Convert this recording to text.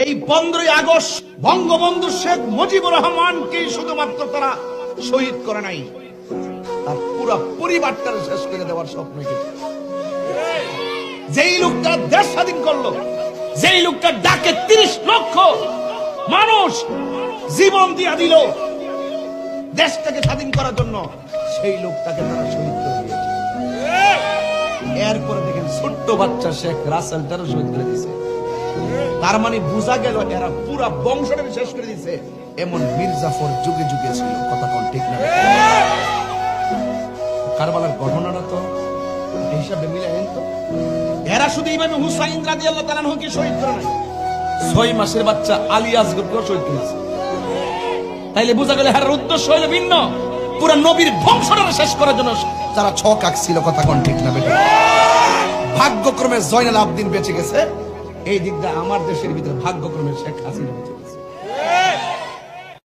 এই 15ই আগস্ট বঙ্গবন্ধু শেখ মুজিবুর রহমানকে শুধুমাত্র তারা শহীদ করে নাই, তার পুরো পরিবারটা শেষ করে দেওয়ার স্বপ্ন দেখেছে। যেই লোকটা দেশ স্বাধীন করলো, যেই লোকটা ডাকে 30 লক্ষ মানুষ জীবন দিয়া দিল দেশটাকে স্বাধীন করার জন্য, সেই লোকটাকে তারা শহীদ করে দিয়েছে। এরপরে দেখেন ছোট্ট বাচ্চা শেখ রাসেলটারও শহীদ করে দিয়েছে। তার মানে বোঝা গেল এরা পুরা বংশটাকে শেষ করে দিয়েছে। এমন মির্জাফর যুগে যুগে ছিল, কথা কোন ঠিক না? কারবালার ঘটনাটা তো হিসাবে মিলে তো এরা শুধু ইমাম হুসাইন রাদিয়াল্লাহু তাআলা আনহুকে শহীদ করে নাই, 6 মাসের বাচ্চা আলী আসগরকেও শহীদ করেছে। তাইলে বোঝা গেল এর উদ্দেশ্য হলো ভিন্ন, পুরা নবীর বংশটাকে শেষ করার জন্য যারা ছক আঁকছিল, কথা কোন ঠিক না? বেটা ভাগ্যক্রমে জয়নাল আবদিন বেঁচে গেছে, এই দিকটা আমার দেশের ভিতরে ভাগ্যক্রমে শেখ হাসিনা বেঁচে গেছে।